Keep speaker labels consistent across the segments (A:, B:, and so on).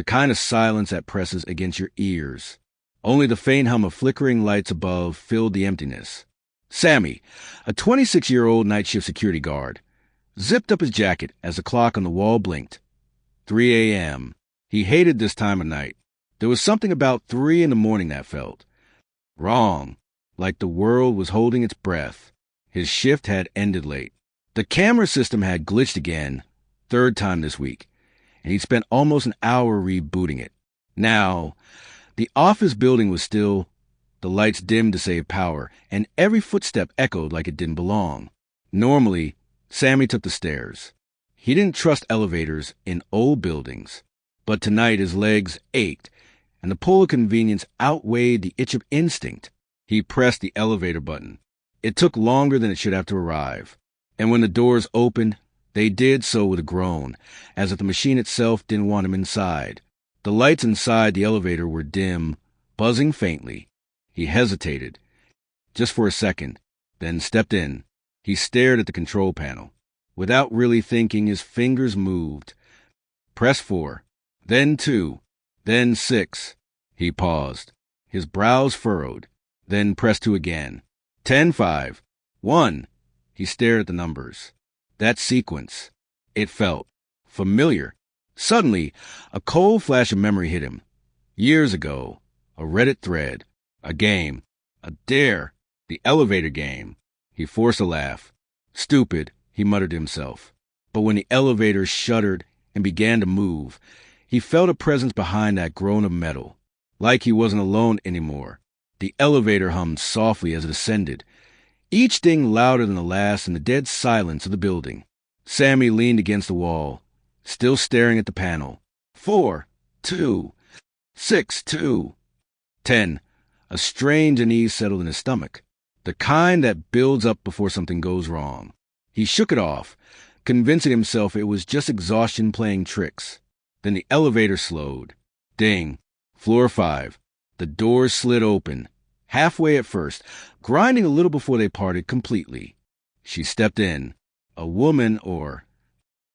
A: The kind of silence that presses against your ears. Only the faint hum of flickering lights above filled the emptiness. Sami, a 26-year-old night shift security guard, zipped up his jacket as the clock on the wall blinked. 3 a.m. He hated this time of night. There was something about 3 in the morning that felt wrong, like the world was holding its breath. His shift had ended late. The camera system had glitched again, third time this week, and he'd spent almost an hour rebooting it. Now, the office building was still, the lights dimmed to save power, and every footstep echoed like it didn't belong. Normally, Sami took the stairs. He didn't trust elevators in old buildings, but tonight his legs ached, and the pull of convenience outweighed the itch of instinct. He pressed the elevator button. It took longer than it should have to arrive, and when the doors opened, they did so with a groan, as if the machine itself didn't want him inside. The lights inside the elevator were dim, buzzing faintly. He hesitated, just for a second, then stepped in. He stared at the control panel. Without really thinking, his fingers moved. Press 4, then 2, then 6. He paused. His brows furrowed, then pressed 2 again. 10, 5, 1. He stared at the numbers. That sequence. It felt familiar. Suddenly, a cold flash of memory hit him. Years ago, a Reddit thread, a game, a dare, the elevator game. He forced a laugh. Stupid, he muttered to himself. But when the elevator shuddered and began to move, he felt a presence behind that groan of metal, like he wasn't alone anymore. The elevator hummed softly as it ascended, each ding louder than the last in the dead silence of the building. Sami leaned against the wall, still staring at the panel. 4, 2, 6, 2, 10. A strange unease settled in his stomach, the kind that builds up before something goes wrong. He shook it off, convincing himself it was just exhaustion playing tricks. Then the elevator slowed. Ding. Floor 5. The doors slid open, halfway at first, grinding a little before they parted completely. She stepped in. A woman or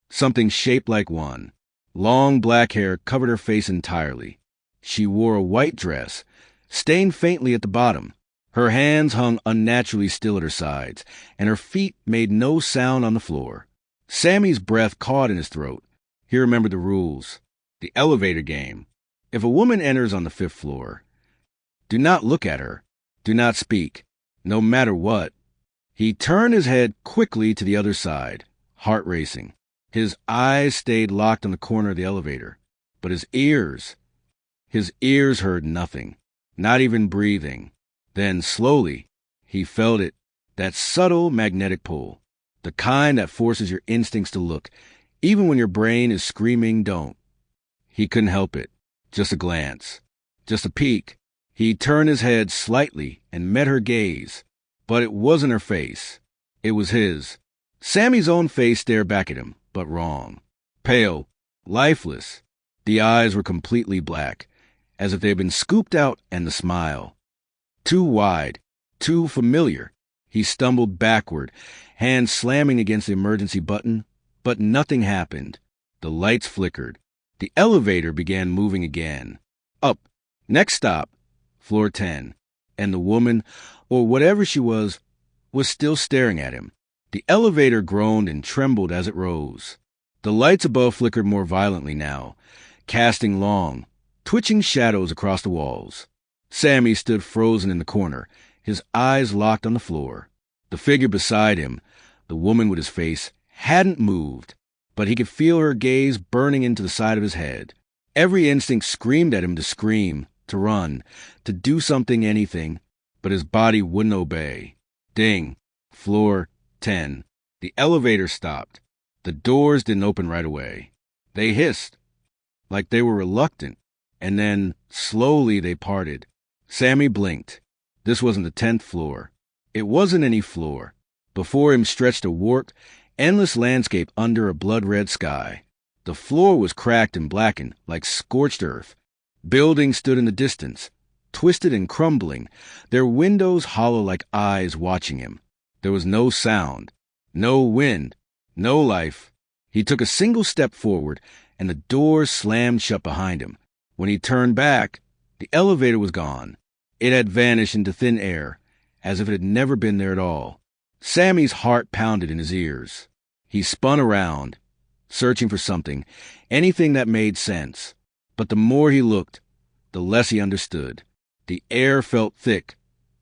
A: something shaped like one. Long black hair covered her face entirely. She wore a white dress, stained faintly at the bottom. Her hands hung unnaturally still at her sides, and her feet made no sound on the floor. Sami's breath caught in his throat. He remembered the rules. The elevator game. If a woman enters on the 5th floor, do not look at her. Do not speak, no matter what. He turned his head quickly to the other side, heart racing. His eyes stayed locked on the corner of the elevator, but his ears heard nothing, not even breathing. Then, slowly, he felt it, that subtle magnetic pull, the kind that forces your instincts to look, even when your brain is screaming don't. He couldn't help it. Just a glance. Just a peek. He turned his head slightly and met her gaze. But it wasn't her face. It was his. Sami's own face stared back at him, but wrong. Pale, lifeless. The eyes were completely black, as if they had been scooped out, and the smile. Too wide, too familiar. He stumbled backward, hands slamming against the emergency button, but nothing happened. The lights flickered. The elevator began moving again. Up. Next stop. Floor 10. And the woman, or whatever she was still staring at him. The elevator groaned and trembled as it rose. The lights above flickered more violently now, casting long, twitching shadows across the walls. Sami stood frozen in the corner, his eyes locked on the floor. The figure beside him, the woman with his face, hadn't moved, but he could feel her gaze burning into the side of his head. Every instinct screamed at him to scream, to run, to do something, anything, but his body wouldn't obey. Ding. Floor 10. The elevator stopped. The doors didn't open right away. They hissed, like they were reluctant, and then, slowly, they parted. Sami blinked. This wasn't the 10th floor. It wasn't any floor. Before him stretched a warped, endless landscape under a blood-red sky. The floor was cracked and blackened, like scorched earth. Buildings stood in the distance, twisted and crumbling, their windows hollow like eyes watching him. There was no sound, no wind, no life. He took a single step forward, and the door slammed shut behind him. When he turned back, the elevator was gone. It had vanished into thin air, as if it had never been there at all. Sammy's heart pounded in his ears. He spun around, searching for something, anything that made sense. But the more he looked, the less he understood. The air felt thick,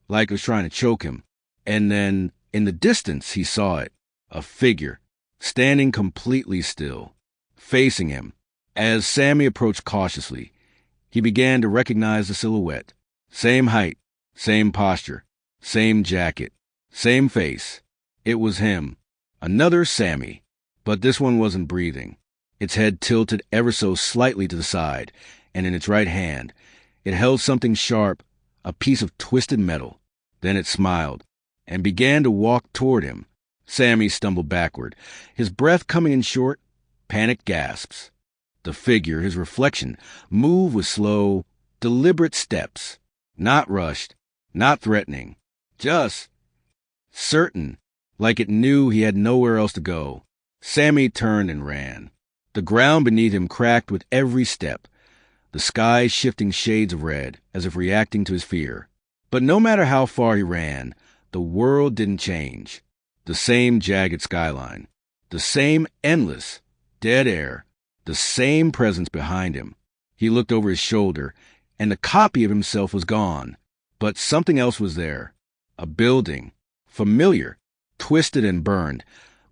A: like it was trying to choke him. And then, in the distance, he saw it. A figure, standing completely still, facing him. As Sami approached cautiously, he began to recognize the silhouette. Same height, same posture, same jacket, same face. It was him. Another Sami. But this one wasn't breathing. Its head tilted ever so slightly to the side, and in its right hand, it held something sharp, a piece of twisted metal. Then it smiled, and began to walk toward him. Sami stumbled backward, his breath coming in short, panicked gasps. The figure, his reflection, moved with slow, deliberate steps. Not rushed, not threatening, just certain, like it knew he had nowhere else to go. Sami turned and ran. The ground beneath him cracked with every step, the sky shifting shades of red, as if reacting to his fear. But no matter how far he ran, the world didn't change. The same jagged skyline, the same endless, dead air, the same presence behind him. He looked over his shoulder, and the copy of himself was gone. But something else was there. A building, familiar, twisted and burned,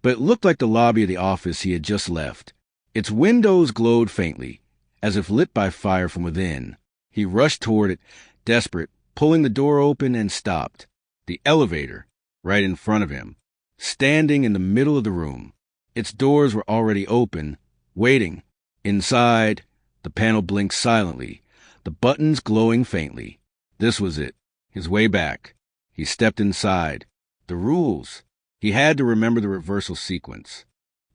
A: but it looked like the lobby of the office he had just left. Its windows glowed faintly, as if lit by fire from within. He rushed toward it, desperate, pulling the door open, and stopped. The elevator, right in front of him, standing in the middle of the room. Its doors were already open, waiting. Inside, the panel blinked silently, the buttons glowing faintly. This was it, his way back. He stepped inside. The rules. He had to remember the reversal sequence.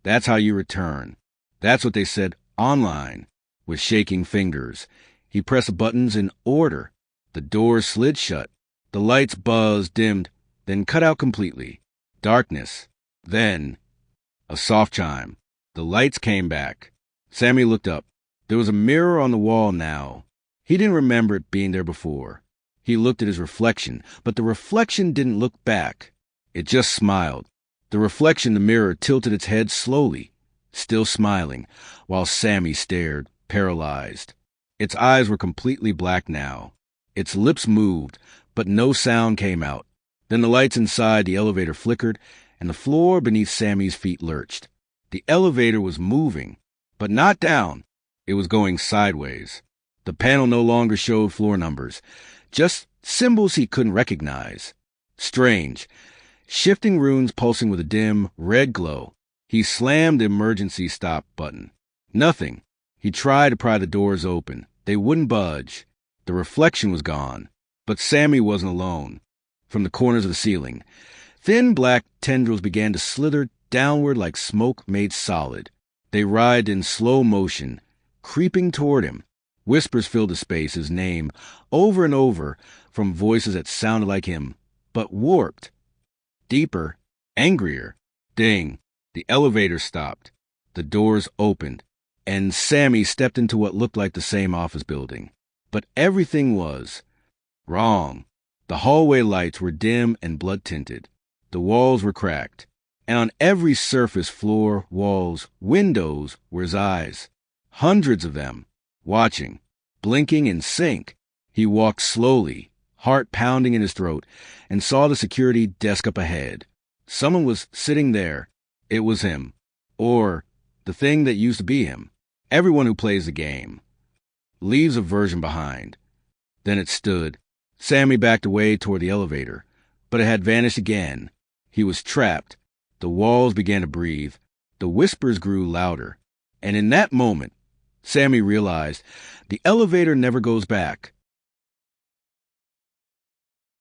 A: That's how you return. That's what they said online. With shaking fingers, he pressed the buttons in order. The door slid shut. The lights buzzed, dimmed, then cut out completely. Darkness. Then, a soft chime. The lights came back. Sami looked up. There was a mirror on the wall now. He didn't remember it being there before. He looked at his reflection, but the reflection didn't look back. It just smiled. The reflection in the mirror tilted its head slowly, still smiling, while Sami stared, paralyzed. Its eyes were completely black now. Its lips moved, but no sound came out. Then the lights inside the elevator flickered, and the floor beneath Sami's feet lurched. The elevator was moving, but not down. It was going sideways. The panel no longer showed floor numbers, just symbols he couldn't recognize. Strange. Shifting runes pulsing with a dim, red glow. He slammed the emergency stop button. Nothing. He tried to pry the doors open. They wouldn't budge. The reflection was gone. But Sami wasn't alone. From the corners of the ceiling, thin black tendrils began to slither downward like smoke made solid. They writhed in slow motion, creeping toward him. Whispers filled the space, his name, over and over, from voices that sounded like him, but warped. Deeper, angrier. Ding. The elevator stopped. The doors opened, and Sami stepped into what looked like the same office building. But everything was wrong. The hallway lights were dim and blood-tinted. The walls were cracked, and on every surface, floor, walls, windows, were his eyes. Hundreds of them, watching, blinking in sync. He walked slowly, heart pounding in his throat, and saw the security desk up ahead. Someone was sitting there. It was him. Or the thing that used to be him. Everyone who plays the game leaves a version behind. Then it stood. Sami backed away toward the elevator, but it had vanished again. He was trapped. The walls began to breathe. The whispers grew louder. And in that moment, Sami realized the elevator never goes back.